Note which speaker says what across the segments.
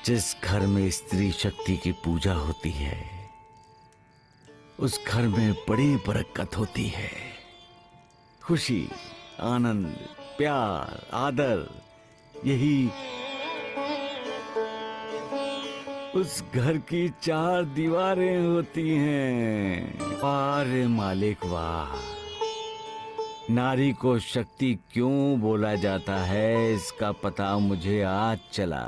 Speaker 1: जिस घर में स्त्री शक्ति की पूजा होती है उस घर में बड़ी बरकत होती है। खुशी, आनंद, प्यार, आदर, यही उस घर की चार दीवारें होती हैं। वाह मालिक वाह! नारी को शक्ति क्यों बोला जाता है इसका पता मुझे आज चला।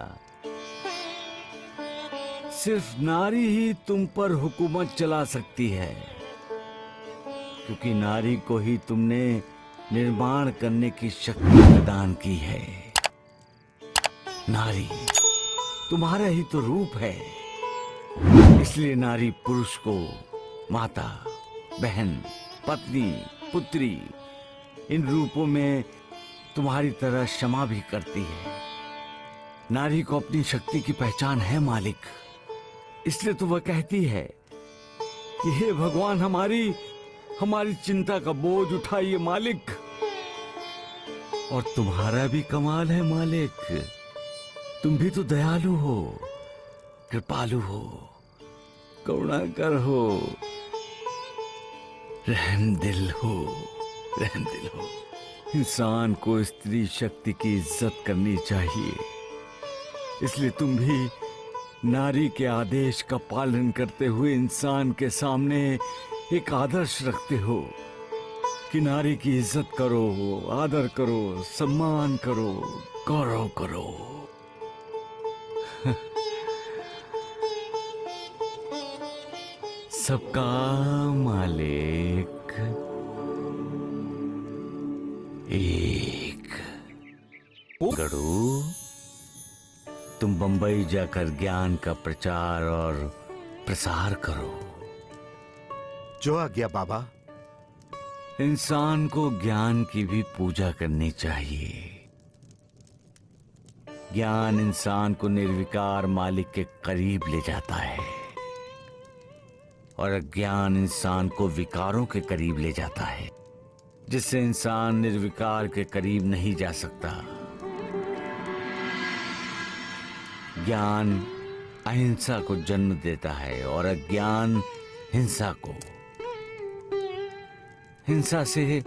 Speaker 1: सिर्फ नारी ही तुम पर हुकूमत चला सकती है, क्योंकि नारी को ही तुमने निर्माण करने की शक्ति प्रदान की है। नारी तुम्हारा ही तो रूप है, इसलिए नारी पुरुष को माता, बहन, पत्नी, पुत्री इन रूपों में तुम्हारी तरह क्षमा भी करती है। नारी को अपनी शक्ति की पहचान है मालिक, इसलिए तो वह कहती है कि हे भगवान हमारी चिंता का बोझ उठाइए मालिक। और तुम्हारा भी कमाल है मालिक, तुम भी तो दयालु हो, कृपालु हो, करुणाकर हो, रहमदिल हो, रहमदिल हो। इंसान को स्त्री शक्ति की इज्जत करनी चाहिए, इसलिए तुम भी नारी के आदेश का पालन करते हुए इंसान के सामने एक आदर्श रखते हो कि नारी की इज्जत करो, आदर करो, सम्मान करो, गौरव करो। सबका मालिक एक। गड़ू, तुम बंबई जाकर ज्ञान का प्रचार और प्रसार करो।
Speaker 2: जो आज्ञा बाबा।
Speaker 1: इंसान को ज्ञान की भी पूजा करनी चाहिए। ज्ञान इंसान को निर्विकार मालिक के करीब ले जाता है और अज्ञान इंसान को विकारों के करीब ले जाता है, जिससे इंसान निर्विकार के करीब नहीं जा सकता। ज्ञान अहिंसा को जन्म देता है और अज्ञान हिंसा को। हिंसा से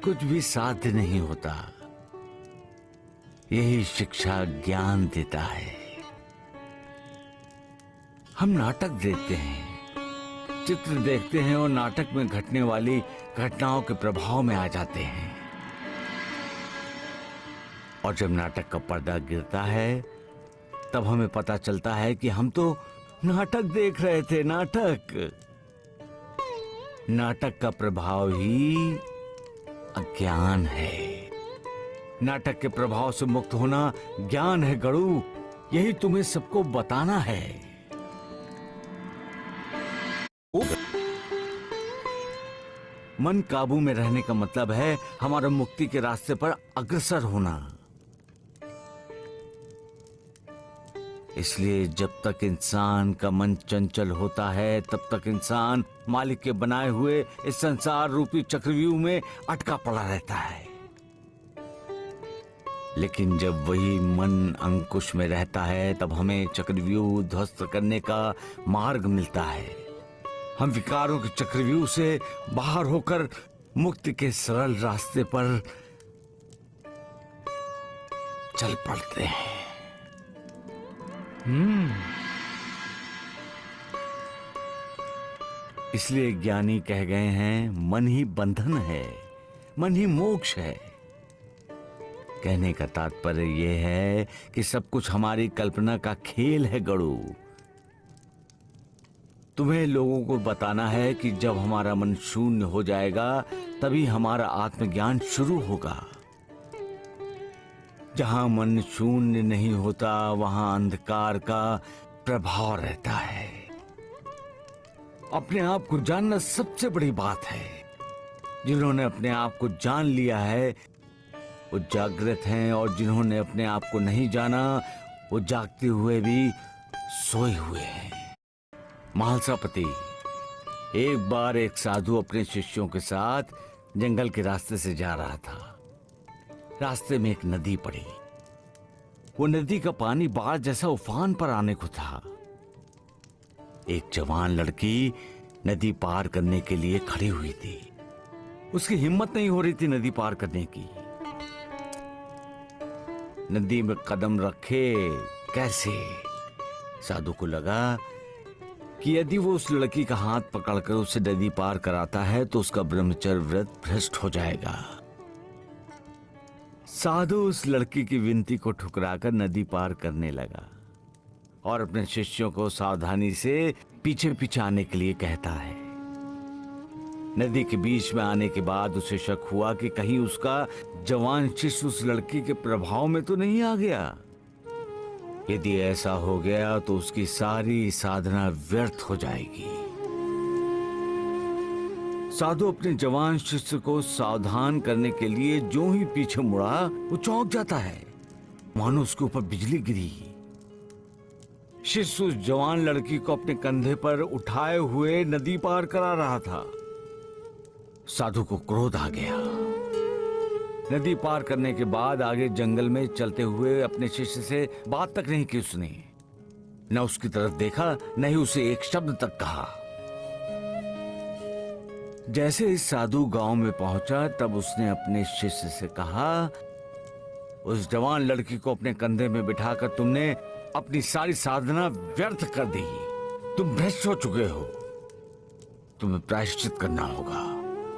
Speaker 1: कुछ भी साध्य नहीं होता, यही शिक्षा ज्ञान देता है। हम नाटक देखते हैं, चित्र देखते हैं और नाटक में घटने वाली घटनाओं के प्रभाव में आ जाते हैं। और जब नाटक का पर्दा गिरता है तब हमें पता चलता है कि हम तो नाटक देख रहे थे। नाटक का प्रभाव ही अज्ञान है। नाटक के प्रभाव से मुक्त होना ज्ञान है गड़ू, यही तुम्हें सबको बताना है। मन काबू में रहने का मतलब है हमारा मुक्ति के रास्ते पर अग्रसर होना। इसलिए जब तक इंसान का मन चंचल होता है तब तक इंसान मालिक के बनाए हुए इस संसार रूपी चक्रव्यूह में अटका पड़ा रहता है। लेकिन जब वही मन अंकुश में रहता है तब हमें चक्रव्यूह ध्वस्त करने का मार्ग मिलता है। हम विकारों के चक्रव्यूह से बाहर होकर मुक्ति के सरल रास्ते पर चल पड़ते हैं। इसलिए ज्ञानी कह गए हैं मन ही बंधन है, मन ही मोक्ष है। कहने का तात्पर्य यह है कि सब कुछ हमारी कल्पना का खेल है गड़ू। तुम्हें लोगों को बताना है कि जब हमारा मन शून्य हो जाएगा तभी हमारा आत्मज्ञान शुरू होगा। जहां मन शून्य नहीं होता वहां अंधकार का प्रभाव रहता है। अपने आप को जानना सबसे बड़ी बात है। जिन्होंने अपने आप को जान लिया है वो जागृत हैं, और जिन्होंने अपने आप को नहीं जाना वो जागते हुए भी सोए हुए हैं। महालसापति, एक बार एक साधु अपने शिष्यों के साथ जंगल के रास्ते से जा रहा था। रास्ते में एक नदी पड़ी। वो नदी का पानी बाढ़ जैसा उफान पर आने को था। एक जवान लड़की नदी पार करने के लिए खड़ी हुई थी। उसकी हिम्मत नहीं हो रही थी नदी पार करने की। नदी में कदम रखे कैसे? साधु को लगा कि यदि वो उस लड़की का हाथ पकड़कर उसे नदी पार कराता है तो उसका ब्रह्मचर्य व्रत भ्रष्ट हो जाएगा। साधु उस लड़की की विनती को ठुकराकर नदी पार करने लगा और अपने शिष्यों को सावधानी से पीछे पीछे आने के लिए कहता है। नदी के बीच में आने के बाद उसे शक हुआ कि कहीं उसका जवान शिष्य उस लड़की के प्रभाव में तो नहीं आ गया। यदि ऐसा हो गया तो उसकी सारी साधना व्यर्थ हो जाएगी। साधु अपने जवान शिष्य को सावधान करने के लिए जो ही पीछे मुड़ा वो चौंक जाता है, मानो उसके ऊपर बिजली गिरी। शिष्य उस जवान लड़की को अपने कंधे पर उठाए हुए नदी पार करा रहा था। साधु को क्रोध आ गया। नदी पार करने के बाद आगे जंगल में चलते हुए अपने शिष्य से बात तक नहीं की उसने। न उसकी तरफ देखा, न ही उसे एक शब्द तक कहा। जैसे इस साधु गांव में पहुंचा तब उसने अपने शिष्य से कहा, उस जवान लड़की को अपने कंधे में बिठाकर तुमने अपनी सारी साधना व्यर्थ कर दी। तुम भ्रष्ट हो चुके हो। तुम्हें प्रायश्चित करना होगा,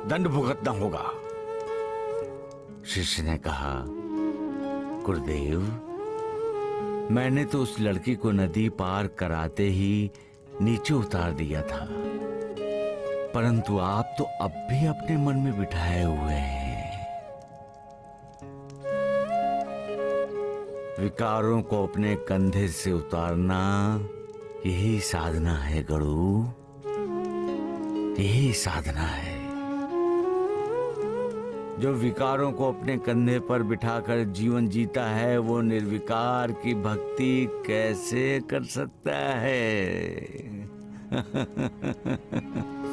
Speaker 1: दंड भुगतना होगा। शिष्य ने कहा, गुरुदेव, मैंने तो उस लड़की को नदी पार कराते ही नीचे उतार दिया था, परंतु आप तो अब भी अपने मन में बिठाए हुए हैं। विकारों को अपने कंधे से उतारना यही साधना है गुरु, यही साधना है। जो विकारों को अपने कंधे पर बिठाकर जीवन जीता है वो निर्विकार की भक्ति कैसे कर सकता है?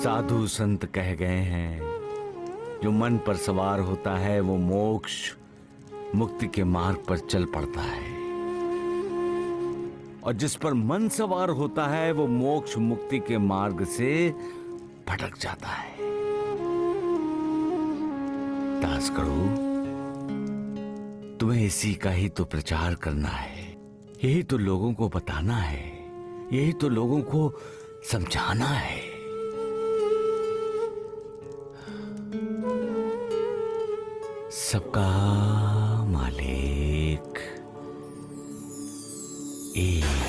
Speaker 1: साधु संत कह गए हैं, जो मन पर सवार होता है वो मोक्ष मुक्ति के मार्ग पर चल पड़ता है, और जिस पर मन सवार होता है वो मोक्ष मुक्ति के मार्ग से भटक जाता है। दास करो, तुम्हें इसी का ही तो प्रचार करना है, यही तो लोगों को बताना है, यही तो लोगों को समझाना है। सबका मालिक एक